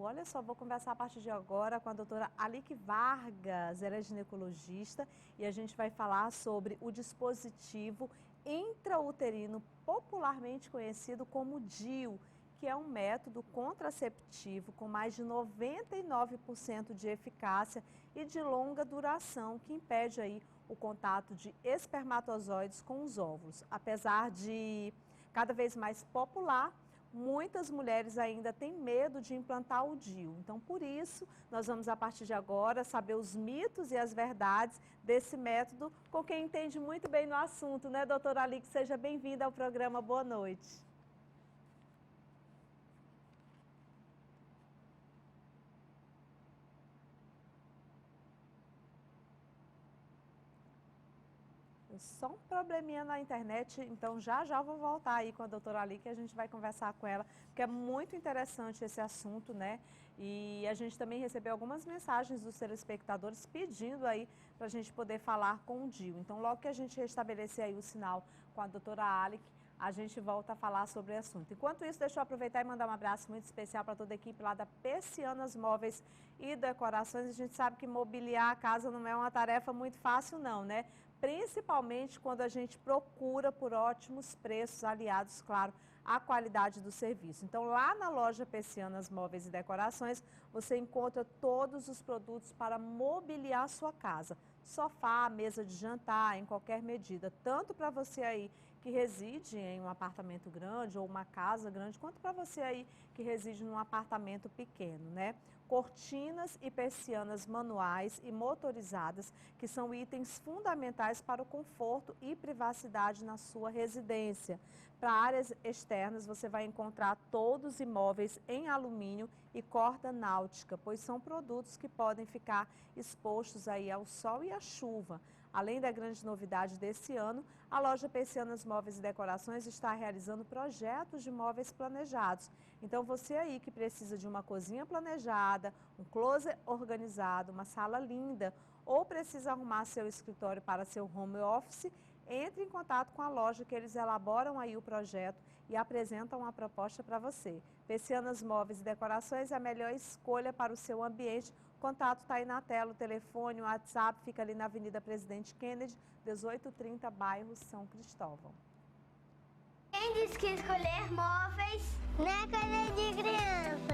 Olha só, vou conversar a partir de agora com a doutora Alique Vargas, ela é ginecologista, e a gente vai falar sobre o dispositivo intrauterino, popularmente conhecido como DIU, que é um método contraceptivo com mais de 99% de eficácia e de longa duração, que impede aí o contato de espermatozoides com os óvulos. Apesar de cada vez mais popular, muitas mulheres ainda têm medo de implantar o DIU. Então, por isso, nós vamos, a partir de agora, saber os mitos e as verdades desse método com quem entende muito bem no assunto, né, doutora Alique? Seja bem-vinda ao programa. Boa noite. Só um probleminha na internet, então já vou voltar aí com a doutora Alique, que a gente vai conversar com ela, porque é muito interessante esse assunto, né? E a gente também recebeu algumas mensagens dos telespectadores pedindo aí para a gente poder falar com o DIU. Então, logo que a gente restabelecer aí o sinal com a doutora Alique, a gente volta a falar sobre o assunto. Enquanto isso, deixa eu aproveitar e mandar um abraço muito especial para toda a equipe lá da Persianas Móveis e Decorações. A gente sabe que mobiliar a casa não é uma tarefa muito fácil não, né? Principalmente quando a gente procura por ótimos preços, aliados, claro, à qualidade do serviço. Então, lá na loja Persianas Móveis e Decorações, você encontra todos os produtos para mobiliar a sua casa. Sofá, mesa de jantar, em qualquer medida, tanto para você aí que reside em um apartamento grande ou uma casa grande, quanto para você aí que reside num apartamento pequeno, né? Cortinas e persianas manuais e motorizadas, que são itens fundamentais para o conforto e privacidade na sua residência. Para áreas externas, você vai encontrar todos os imóveis em alumínio e corda náutica, pois são produtos que podem ficar expostos aí ao sol e à chuva. Além da grande novidade desse ano, a loja Persianas Móveis e Decorações está realizando projetos de móveis planejados. Então, você aí que precisa de uma cozinha planejada, um closet organizado, uma sala linda, ou precisa arrumar seu escritório para seu home office, entre em contato com a loja que eles elaboram aí o projeto e apresentam a proposta para você. Persianas Móveis e Decorações é a melhor escolha para o seu ambiente. O contato está aí na tela, o telefone, o WhatsApp, fica ali na Avenida Presidente Kennedy, 1830, bairro São Cristóvão. Quem disse que escolher móveis não é coisa de criança?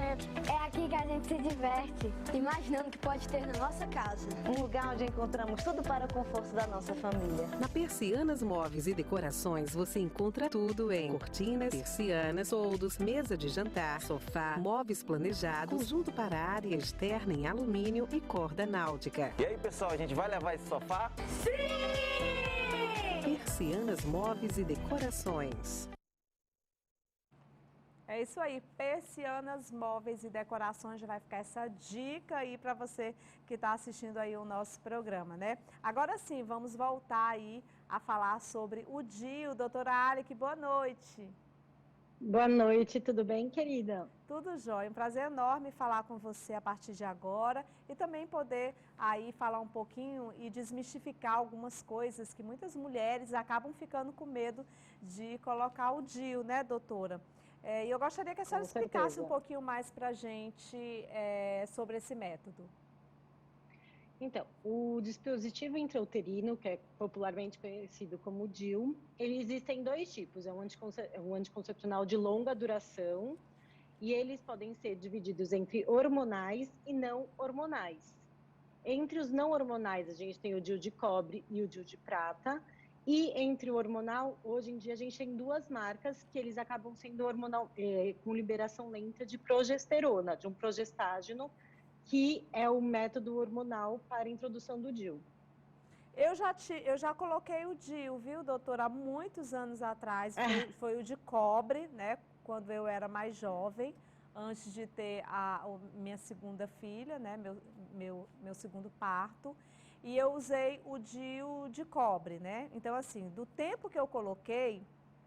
É aqui que a gente se diverte, imaginando o que pode ter na nossa casa. Um lugar onde encontramos tudo para o conforto da nossa família. Na Persianas Móveis e Decorações, você encontra tudo em cortinas, persianas, toldos, mesa de jantar, sofá, móveis planejados, conjunto para área externa em alumínio e corda náutica. E aí, pessoal, a gente vai levar esse sofá? Sim! Persianas Móveis e Decorações. É isso aí, Persianas Móveis e Decorações, já vai ficar essa dica aí para você que está assistindo aí o nosso programa, né? Agora sim, vamos voltar aí a falar sobre o DIU. Doutora Alique, boa noite. Boa noite, tudo bem, querida? Tudo jóia, um prazer enorme falar com você a partir de agora e também poder aí falar um pouquinho e desmistificar algumas coisas que muitas mulheres acabam ficando com medo de colocar o DIU, né, doutora? E eu gostaria que a senhora explicasse um pouquinho mais para a gente sobre esse método. Então, o dispositivo intrauterino, que é popularmente conhecido como DIU, existem dois tipos. É um anticoncepcional de longa duração e eles podem ser divididos entre hormonais e não hormonais. Entre os não hormonais, a gente tem o DIU de cobre e o DIU de prata. E entre o hormonal, hoje em dia, a gente tem duas marcas que eles acabam sendo hormonal, com liberação lenta de progesterona, de um progestágeno, que é o método hormonal para a introdução do DIU. Eu já coloquei o DIU, viu, doutora, há muitos anos atrás, foi o de cobre, né, quando eu era mais jovem, antes de ter minha segunda filha, né, meu segundo parto, e eu usei o DIU de cobre, né, então assim, do tempo que eu coloquei,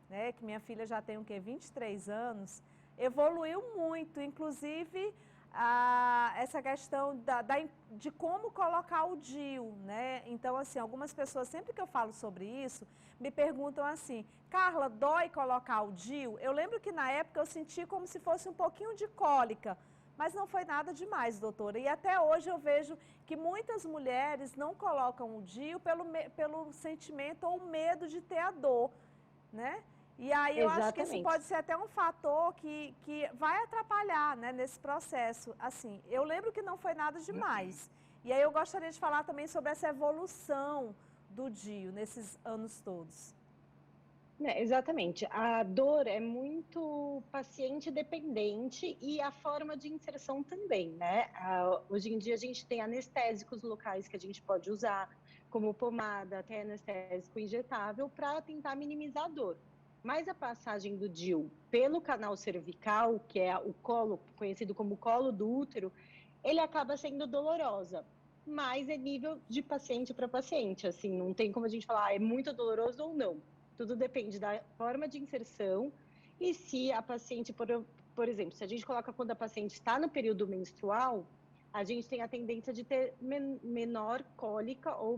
né, que minha filha já tem o quê, 23 anos, evoluiu muito, inclusive essa questão de como colocar o DIU, né? Então, assim, algumas pessoas, sempre que eu falo sobre isso, me perguntam assim, Carla, dói colocar o DIU? Eu lembro que na época eu senti como se fosse um pouquinho de cólica, mas não foi nada demais, doutora. E até hoje eu vejo que muitas mulheres não colocam o DIU pelo sentimento ou medo de ter a dor, né? E aí eu acho que isso Exatamente. pode ser até um fator que vai atrapalhar, né, nesse processo. Assim, eu lembro que não foi nada demais. E aí eu gostaria de falar também sobre essa evolução do DIU nesses anos todos. Exatamente. A dor é muito paciente dependente e a forma de inserção também, né? Hoje em dia a gente tem anestésicos locais que a gente pode usar, como pomada, até anestésico injetável, para tentar minimizar a dor. Mas a passagem do DIU pelo canal cervical, que é o colo, conhecido como colo do útero, ele acaba sendo dolorosa. Mas é nível de paciente para paciente, assim, não tem como a gente falar, é muito doloroso ou não. Tudo depende da forma de inserção e se a paciente, por exemplo, se a gente coloca quando a paciente está no período menstrual, a gente tem a tendência de ter menor cólica ou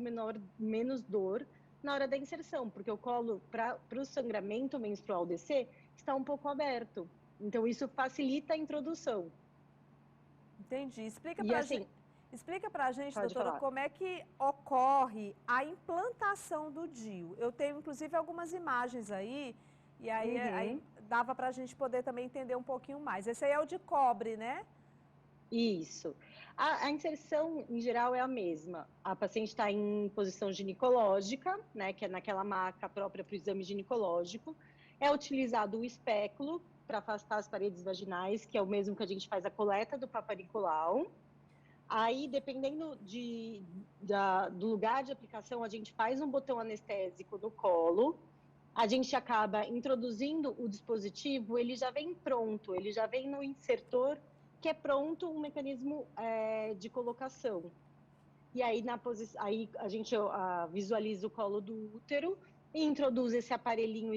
menos dor na hora da inserção, porque o colo, para o sangramento menstrual descer, está um pouco aberto. Então, isso facilita a introdução. Entendi. Explica pra gente, Pode doutora, falar. como é que ocorre a implantação do DIU. Eu tenho, inclusive, algumas imagens aí, e aí dava pra gente poder também entender um pouquinho mais. Esse aí é o de cobre, né? Isso. A inserção, em geral, é a mesma. A paciente está em posição ginecológica, né, que é naquela maca própria para o exame ginecológico. É utilizado o espéculo para afastar as paredes vaginais, que é o mesmo que a gente faz a coleta do Papa Nicolau. Aí, dependendo do lugar de aplicação, a gente faz um botão anestésico no colo, a gente acaba introduzindo o dispositivo, ele já vem pronto, ele já vem no insertor, que é pronto um mecanismo de colocação. E aí, aí a gente visualiza o colo do útero, e introduz esse aparelhinho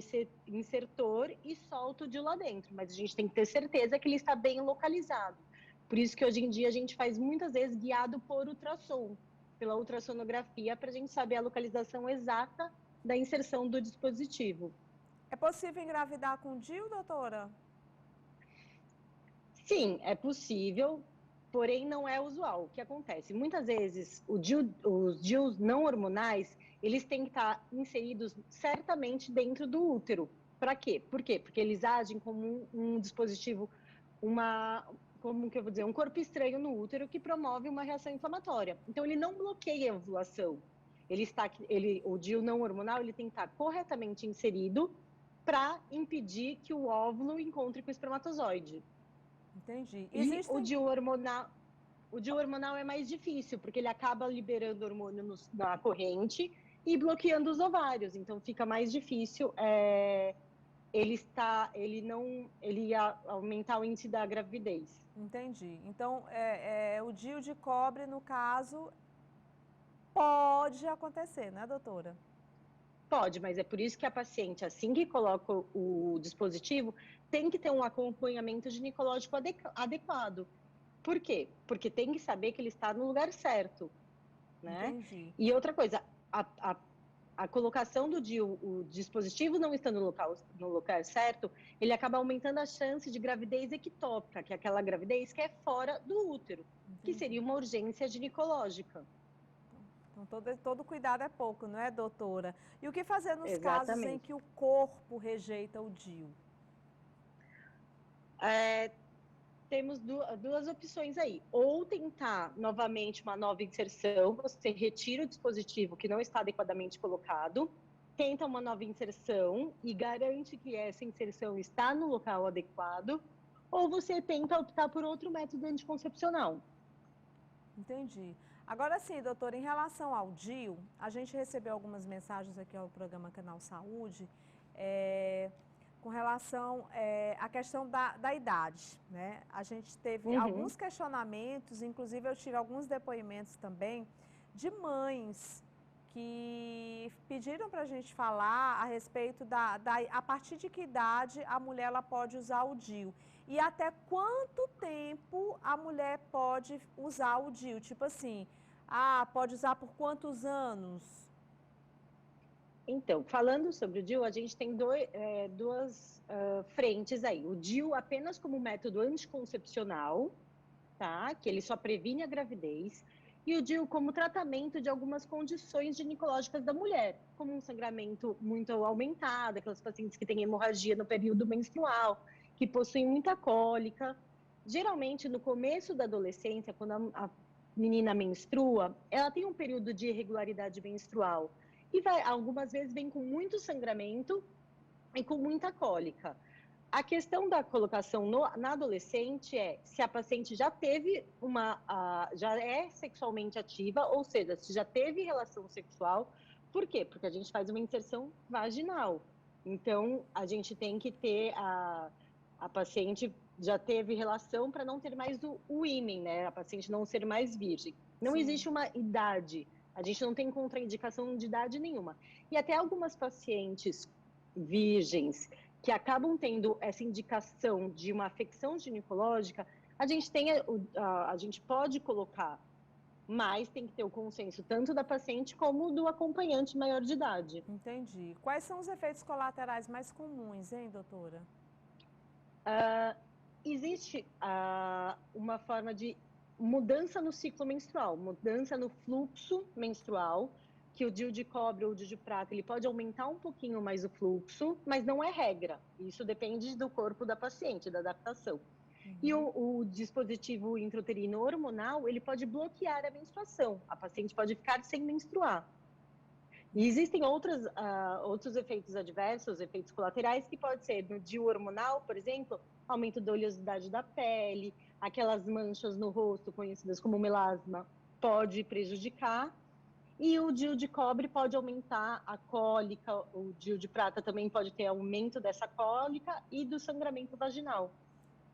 insertor e solta o DIU lá dentro, mas a gente tem que ter certeza que ele está bem localizado. Por isso que hoje em dia a gente faz muitas vezes guiado por ultrassom, pela ultrassonografia, para a gente saber a localização exata da inserção do dispositivo. É possível engravidar com DIU, doutora? Sim, é possível, porém não é usual. O que acontece? Muitas vezes os DIUs não hormonais, eles têm que estar inseridos certamente dentro do útero. Para quê? Por quê? Porque eles agem como um dispositivo, como que eu vou dizer, um corpo estranho no útero que promove uma reação inflamatória. Então, ele não bloqueia a ovulação. O DIU não hormonal, ele tem que estar corretamente inserido para impedir que o óvulo encontre com o espermatozoide. Entendi. E o DIU hormonal é mais difícil, porque ele acaba liberando hormônio na corrente e bloqueando os ovários. Então, fica mais difícil ele aumentar o índice da gravidez. Entendi. Então, o DIU de cobre, no caso, pode acontecer, né, doutora? Pode, mas é por isso que a paciente, assim que coloca o dispositivo, tem que ter um acompanhamento ginecológico adequado. Por quê? Porque tem que saber que ele está no lugar certo, né? Entendi. E outra coisa, a colocação do DIU, o dispositivo não estando no lugar certo, ele acaba aumentando a chance de gravidez ectópica, que é aquela gravidez que é fora do útero, que seria uma urgência ginecológica. Então, todo cuidado é pouco, não é, doutora? E o que fazer nos Exatamente. casos em que o corpo rejeita o DIU? Temos duas opções aí. Ou tentar novamente uma nova inserção, você retira o dispositivo que não está adequadamente colocado, tenta uma nova inserção e garante que essa inserção está no local adequado, ou você tenta optar por outro método anticoncepcional. Entendi. Agora sim, doutora, em relação ao DIU, a gente recebeu algumas mensagens aqui ao programa Canal Saúde, com relação à questão da idade, né? A gente teve alguns questionamentos, inclusive eu tive alguns depoimentos também de mães que pediram para a gente falar a respeito a partir de que idade a mulher ela pode usar o DIU e até quanto tempo a mulher pode usar o DIU, tipo assim, pode usar por quantos anos? Então, falando sobre o DIU, a gente tem duas frentes aí. O DIU apenas como método anticoncepcional tá? Que ele só previne a gravidez. E o DIU como tratamento de algumas condições ginecológicas da mulher, como um sangramento muito aumentado, aquelas pacientes que têm hemorragia no período menstrual, que possuem muita cólica. Geralmente, no começo da adolescência, quando a menina menstrua, ela tem um período de irregularidade menstrual. E algumas vezes vem com muito sangramento e com muita cólica. A questão da colocação na adolescente é se a paciente já teve já é sexualmente ativa, ou seja, se já teve relação sexual. Por quê? Porque a gente faz uma inserção vaginal. Então, a gente tem que ter a paciente já teve relação para não ter mais o ímen, né? A paciente não ser mais virgem. Não Sim. existe uma idade. A gente não tem contraindicação de idade nenhuma. E até algumas pacientes virgens que acabam tendo essa indicação de uma afecção ginecológica, a gente pode colocar, mas tem que ter o consenso tanto da paciente como do acompanhante maior de idade. Entendi. Quais são os efeitos colaterais mais comuns, hein, doutora? Existe uma forma de mudança no ciclo menstrual, mudança no fluxo menstrual, que o DIU de cobre ou o DIU de prata, ele pode aumentar um pouquinho mais o fluxo, mas não é regra. Isso depende do corpo da paciente, da adaptação. Uhum. E o dispositivo intrauterino hormonal, ele pode bloquear a menstruação. A paciente pode ficar sem menstruar. E existem outros efeitos adversos, efeitos colaterais, que pode ser no DIU hormonal, por exemplo, aumento da oleosidade da pele, aquelas manchas no rosto conhecidas como melasma, pode prejudicar. E o DIU de cobre pode aumentar a cólica, o DIU de prata também pode ter aumento dessa cólica e do sangramento vaginal.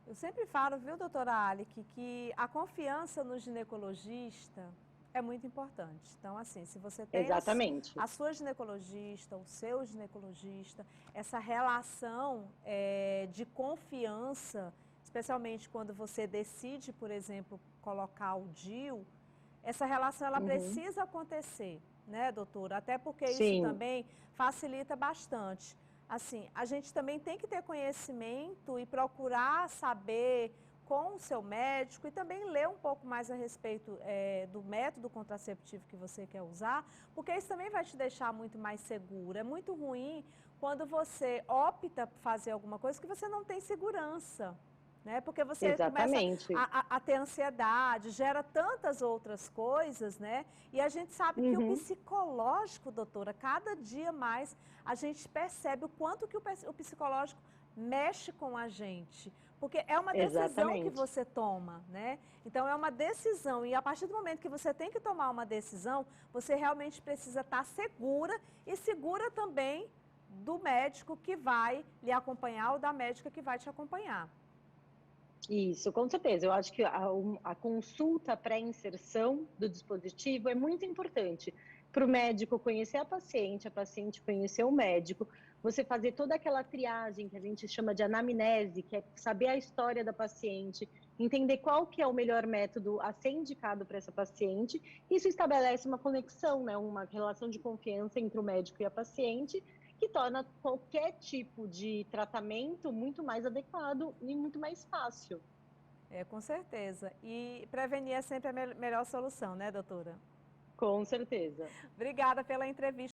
Eu sempre falo, viu, doutora Alick, que a confiança no ginecologista é muito importante. Então, assim, se você tem a sua ginecologista, o seu ginecologista, essa relação de confiança, especialmente quando você decide, por exemplo, colocar o DIU, essa relação ela precisa acontecer, né, doutora? Até porque isso também facilita bastante. Assim, a gente também tem que ter conhecimento e procurar saber com o seu médico e também ler um pouco mais a respeito do método contraceptivo que você quer usar, porque isso também vai te deixar muito mais segura. É muito ruim quando você opta por fazer alguma coisa que você não tem segurança. Né? Porque você começa a ter ansiedade, gera tantas outras coisas, né? E a gente sabe que o psicológico, doutora, cada dia mais a gente percebe o quanto que o psicológico mexe com a gente. Porque é uma decisão que você toma, né? Então é uma decisão e a partir do momento que você tem que tomar uma decisão, você realmente precisa estar segura e segura também do médico que vai lhe acompanhar ou da médica que vai te acompanhar. Isso, com certeza. Eu acho que a consulta pré-inserção do dispositivo é muito importante para o médico conhecer a paciente conhecer o médico, você fazer toda aquela triagem que a gente chama de anamnese, que é saber a história da paciente, entender qual que é o melhor método a ser indicado para essa paciente. Isso estabelece uma conexão, né, uma relação de confiança entre o médico e a paciente, que torna qualquer tipo de tratamento muito mais adequado e muito mais fácil. Com certeza. E prevenir é sempre a melhor solução, né, doutora? Com certeza. Obrigada pela entrevista.